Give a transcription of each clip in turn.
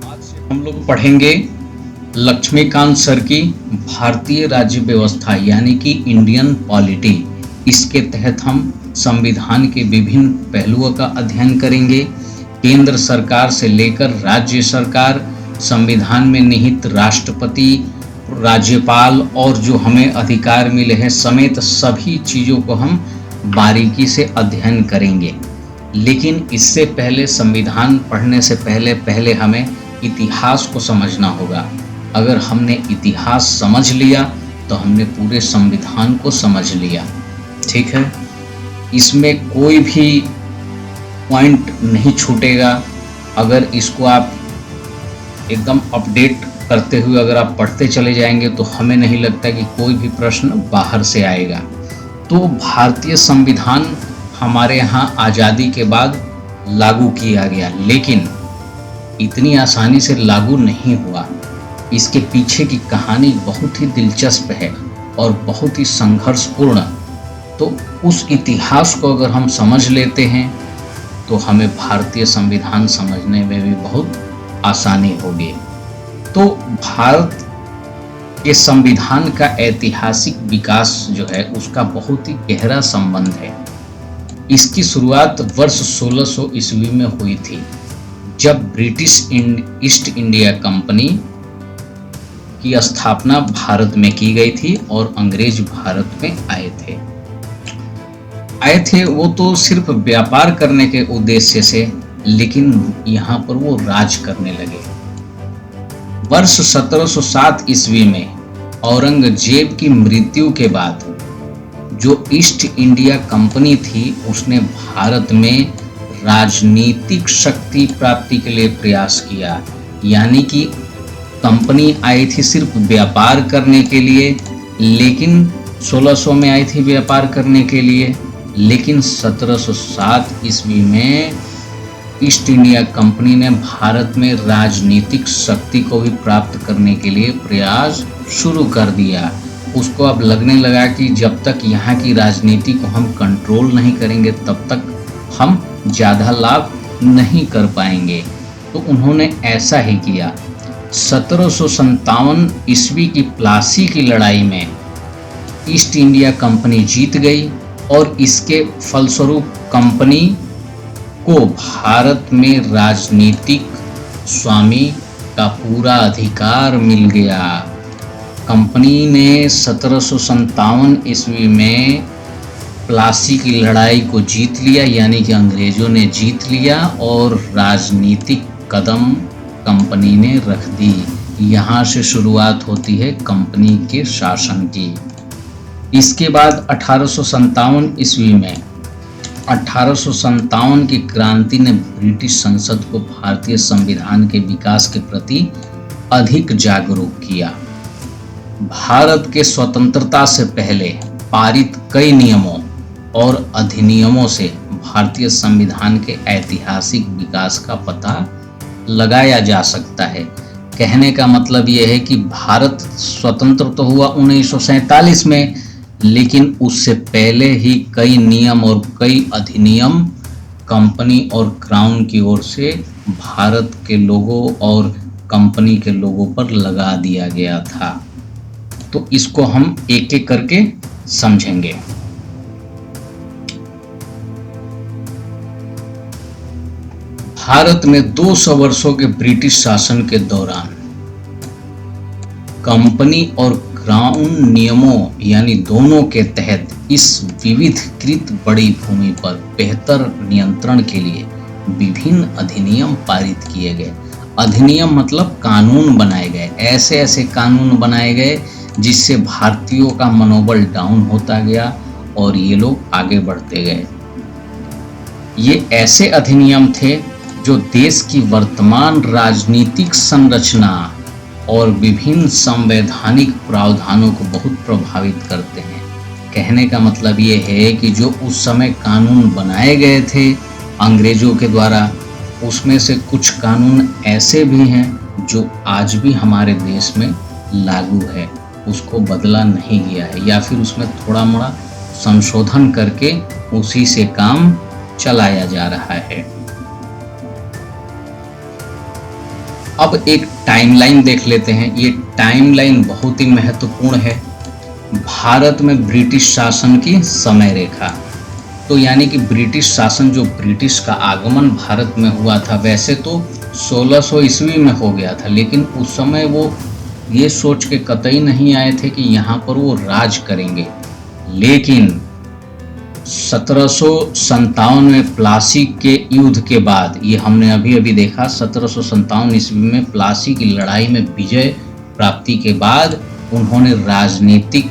आज से हम लोग पढ़ेंगे लक्ष्मीकांत सर की भारतीय राज्य व्यवस्था यानी कि इंडियन पॉलिटी। इसके तहत हम संविधान के विभिन्न पहलुओं का अध्ययन करेंगे। केंद्र सरकार से लेकर राज्य सरकार, संविधान में निहित राष्ट्रपति, राज्यपाल और जो हमें अधिकार मिले हैं समेत सभी चीज़ों को हम बारीकी से अध्ययन करेंगे। लेकिन इससे पहले, संविधान पढ़ने से पहले हमें इतिहास को समझना होगा। अगर हमने इतिहास समझ लिया तो हमने पूरे संविधान को समझ लिया। ठीक है, इसमें कोई भी पॉइंट नहीं छूटेगा। अगर इसको आप एकदम अपडेट करते हुए अगर आप पढ़ते चले जाएंगे तो हमें नहीं लगता कि कोई भी प्रश्न बाहर से आएगा। तो भारतीय संविधान हमारे यहाँ आज़ादी के बाद लागू किया गया, लेकिन इतनी आसानी से लागू नहीं हुआ। इसके पीछे की कहानी बहुत ही दिलचस्प है और बहुत ही संघर्षपूर्ण। तो उस इतिहास को अगर हम समझ लेते हैं तो हमें भारतीय संविधान समझने में भी बहुत आसानी होगी। तो भारत के संविधान का ऐतिहासिक विकास जो है उसका बहुत ही गहरा संबंध है। इसकी शुरुआत वर्ष 1600 ईस्वी में हुई थी, जब ब्रिटिश ईस्ट इंडिया कंपनी की स्थापना भारत में की गई थी और अंग्रेज भारत में आए थे। वो तो सिर्फ व्यापार करने के उद्देश्य से, लेकिन यहाँ पर वो राज करने लगे। वर्ष 1707 ईस्वी में औरंगजेब की मृत्यु के बाद जो ईस्ट इंडिया कंपनी थी उसने भारत में राजनीतिक शक्ति प्राप्ति के लिए प्रयास किया। यानी कि कंपनी आई थी सिर्फ व्यापार करने के लिए, लेकिन 1600 में आई थी व्यापार करने के लिए, लेकिन 1707 ईस्वी में ईस्ट इंडिया कंपनी ने भारत में राजनीतिक शक्ति को भी प्राप्त करने के लिए प्रयास शुरू कर दिया। उसको अब लगने लगा कि जब तक यहाँ की राजनीति को हम कंट्रोल नहीं करेंगे तब तक हम ज़्यादा लाभ नहीं कर पाएंगे। तो उन्होंने ऐसा ही किया। 1757 ईस्वी की प्लासी की लड़ाई में ईस्ट इंडिया कंपनी जीत गई और इसके फलस्वरूप कंपनी को भारत में राजनीतिक स्वामी का पूरा अधिकार मिल गया। कंपनी ने 1757 ईस्वी में प्लासी की लड़ाई को जीत लिया, यानी कि अंग्रेजों ने जीत लिया और राजनीतिक कदम कंपनी ने रख दी। यहाँ से शुरुआत होती है कंपनी के शासन की। इसके बाद 1857 ईस्वी में 1857 की क्रांति ने ब्रिटिश संसद को भारतीय संविधान के विकास के प्रति अधिक जागरूक किया। भारत के स्वतंत्रता से पहले पारित कई नियमों और अधिनियमों से भारतीय संविधान के ऐतिहासिक विकास का पता लगाया जा सकता है। कहने का मतलब यह है कि भारत स्वतंत्र तो हुआ 1947 में, लेकिन उससे पहले ही कई नियम और कई अधिनियम कंपनी और क्राउन की ओर से भारत के लोगों और कंपनी के लोगों पर लगा दिया गया था। तो इसको हम एक एक करके समझेंगे। भारत में 200 वर्षों के ब्रिटिश शासन के दौरान कंपनी और क्राउन नियमों यानी दोनों के तहत इस विविधीकृत बड़ी भूमि पर बेहतर नियंत्रण के लिए विभिन्न अधिनियम पारित किए गए। अधिनियम मतलब कानून बनाए गए। ऐसे ऐसे कानून बनाए गए जिससे भारतीयों का मनोबल डाउन होता गया और ये लोग आगे बढ़ते गए। ये ऐसे अधिनियम थे जो देश की वर्तमान राजनीतिक संरचना और विभिन्न संवैधानिक प्रावधानों को बहुत प्रभावित करते हैं। कहने का मतलब ये है कि जो उस समय कानून बनाए गए थे अंग्रेजों के द्वारा, उसमें से कुछ कानून ऐसे भी हैं जो आज भी हमारे देश में लागू है, उसको बदला नहीं गया है या फिर उसमें थोड़ा मोड़ा संशोधन करके उसी से काम चलाया जा रहा है। अब एक टाइमलाइन देख लेते हैं। ये टाइमलाइन बहुत ही महत्वपूर्ण है। भारत में ब्रिटिश शासन की समय रेखा, तो यानी कि ब्रिटिश शासन, जो ब्रिटिश का आगमन भारत में हुआ था, वैसे तो 1600 ईस्वी में हो गया था, लेकिन उस समय वो ये सोच के कतई नहीं आए थे कि यहाँ पर वो राज करेंगे। लेकिन 1757 में प्लासी के युद्ध के बाद, ये हमने अभी अभी देखा, 1757 ईस्वी में प्लासी की लड़ाई में विजय प्राप्ति के बाद उन्होंने राजनीतिक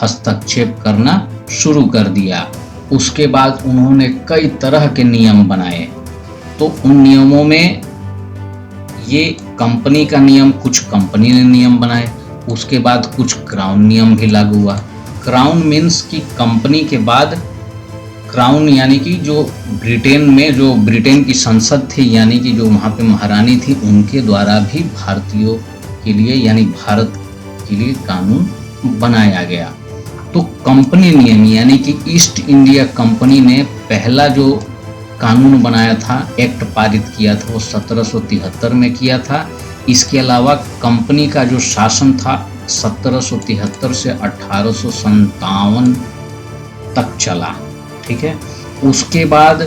हस्तक्षेप करना शुरू कर दिया। उसके बाद उन्होंने कई तरह के नियम बनाए। तो उन नियमों में ये कंपनी का नियम, कुछ कंपनी ने नियम बनाए, उसके बाद कुछ क्राउन नियम भी लागू हुआ। क्राउन मीन्स कि कंपनी के बाद क्राउन यानी कि जो ब्रिटेन में, जो ब्रिटेन की संसद थी, यानी कि जो वहाँ पे महारानी थी, उनके द्वारा भी भारतीयों के लिए यानी भारत के लिए कानून बनाया गया। तो कंपनी नियम यानी कि ईस्ट इंडिया कंपनी ने पहला जो कानून बनाया था, एक्ट पारित किया था, वो 1773 में किया था। इसके अलावा कंपनी का जो शासन था 1773 से 1857 तक चला, ठीक है। उसके बाद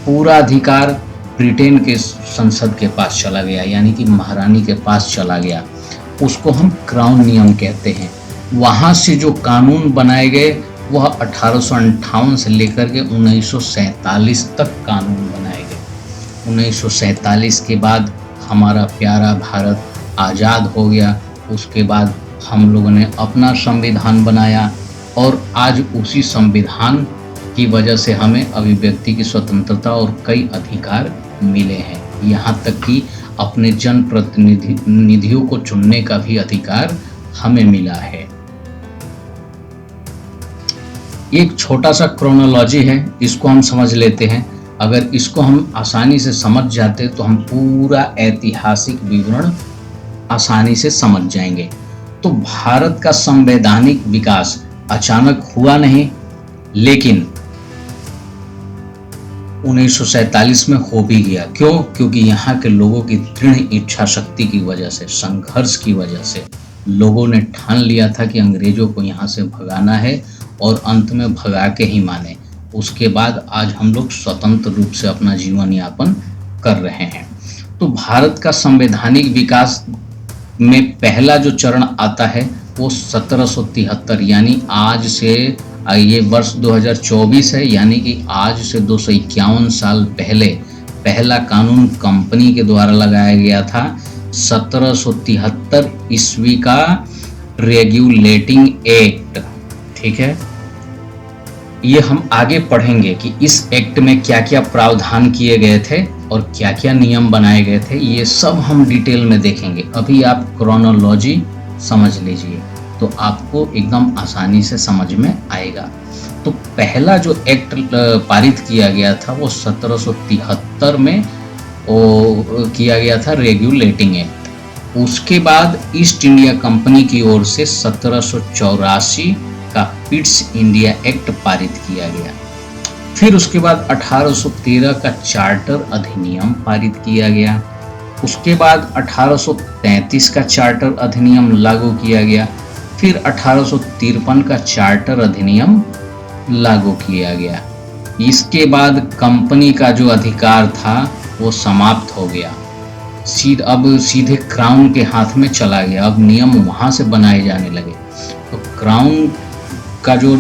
पूरा अधिकार ब्रिटेन के संसद के पास चला गया, यानी कि महारानी के पास चला गया। उसको हम क्राउन नियम कहते हैं। वहाँ से जो कानून बनाए गए वह 1858 से लेकर के 1947 तक कानून बनाए गए। 1947 के बाद हमारा प्यारा भारत आज़ाद हो गया। उसके बाद हम लोगों ने अपना संविधान बनाया और आज उसी संविधान की वजह से हमें अभिव्यक्ति की स्वतंत्रता और कई अधिकार मिले हैं। यहाँ तक कि अपने जनप्रतिनिधियों को चुनने का भी अधिकार हमें मिला है। एक छोटा सा क्रोनोलॉजी है, इसको हम समझ लेते हैं। अगर इसको हम आसानी से समझ जाते तो हम पूरा ऐतिहासिक विवरण आसानी से समझ जाएंगे। तो भारत का संवैधानिक विकास अचानक हुआ नहीं, लेकिन 1947 में हो भी गया। क्यों? क्योंकि यहाँ के लोगों की दृढ़ इच्छा शक्ति की वजह से, संघर्ष की वजह से लोगों ने ठान लिया था कि अंग्रेजों को यहाँ से भगाना है और अंत में भगा के ही माने। उसके बाद आज हम लोग स्वतंत्र रूप से अपना जीवन यापन कर रहे हैं। तो भारत का संवैधानिक विकास में पहला जो चरण आता है वो 1773, यानी आज से, ये वर्ष 2024 है, यानी कि आज से 251 साल पहले पहला कानून कंपनी के द्वारा लगाया गया था। 1773 ईस्वी का रेगुलेटिंग एक्ट, ठीक है। ये हम आगे पढ़ेंगे कि इस एक्ट में क्या क्या प्रावधान किए गए थे और क्या क्या नियम बनाए गए थे। ये सब हम डिटेल में देखेंगे। अभी आप क्रोनोलॉजी समझ लीजिए तो आपको एकदम आसानी से समझ में आएगा। तो पहला जो एक्ट पारित किया गया था वो 1773 में किया गया था, रेगुलेटिंग एक्ट। उसके बाद ईस्ट इंडिया कंपनी की ओर से 1784 का पिट्स इंडिया एक्ट पारित किया गया। फिर उसके बाद 1813 का चार्टर अधिनियम पारित किया गया। उसके बाद 1833 का चार्टर अधिनियम लागू किया गया। फिर 1853 का चार्टर अधिनियम लागू किया गया। इसके बाद कंपनी का जो अधिकार था वो समाप्त हो गया। अब सीधे क्राउन के हाथ में चला गया। अब नियम वहाँ से बनाए जाने लगे। तो क्राउन का जो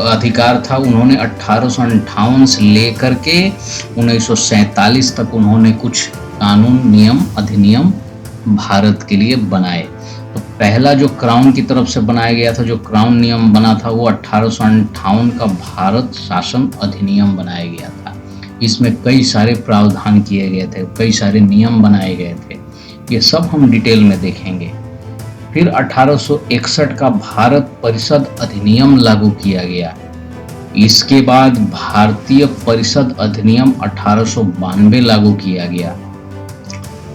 अधिकार था उन्होंने 1858 से लेकर के 1947 तक उन्होंने कुछ कानून, नियम, अधिनियम भारत के लिए बनाए। तो पहला जो क्राउन की तरफ से बनाया गया था, जो क्राउन नियम बना था, वो 1858 का भारत शासन अधिनियम बनाया गया था। इसमें कई सारे प्रावधान किए गए थे, कई सारे नियम बनाए गए थे। ये सब हम डिटेल में देखेंगे। फिर 1861 का भारत परिषद अधिनियम लागू किया गया। इसके बाद भारतीय परिषद अधिनियम 1892 लागू किया गया।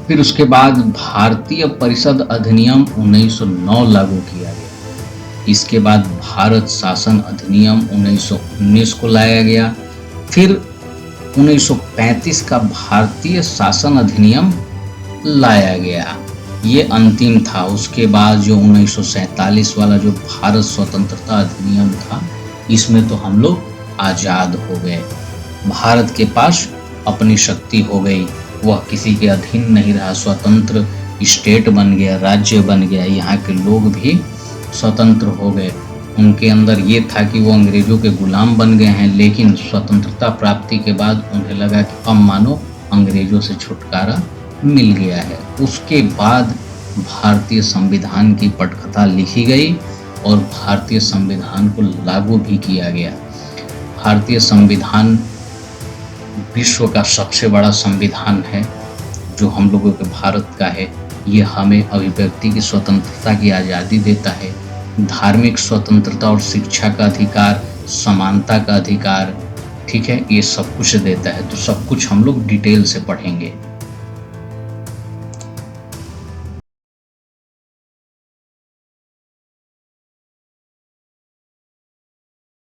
फिर उसके बाद भारतीय परिषद अधिनियम 1909 लागू किया गया। इसके बाद भारत शासन अधिनियम 1919 को लाया गया। फिर 1935 का भारतीय शासन अधिनियम लाया गया, ये अंतिम था। उसके बाद जो 1947 वाला जो भारत स्वतंत्रता अधिनियम था, इसमें तो हम लोग आज़ाद हो गए। भारत के पास अपनी शक्ति हो गई, वह किसी के अधीन नहीं रहा, स्वतंत्र स्टेट बन गया, राज्य बन गया। यहाँ के लोग भी स्वतंत्र हो गए। उनके अंदर ये था कि वो अंग्रेजों के गुलाम बन गए हैं, लेकिन स्वतंत्रता प्राप्ति के बाद उन्हें लगा कि अब मानो अंग्रेजों से छुटकारा मिल गया है। उसके बाद भारतीय संविधान की पटकथा लिखी गई और भारतीय संविधान को लागू भी किया गया। भारतीय संविधान विश्व का सबसे बड़ा संविधान है जो हम लोगों के भारत का है। ये हमें अभिव्यक्ति की स्वतंत्रता की आज़ादी देता है, धार्मिक स्वतंत्रता और शिक्षा का अधिकार, समानता का अधिकार, ठीक है, ये सब कुछ देता है। तो सब कुछ हम लोग डिटेल से पढ़ेंगे।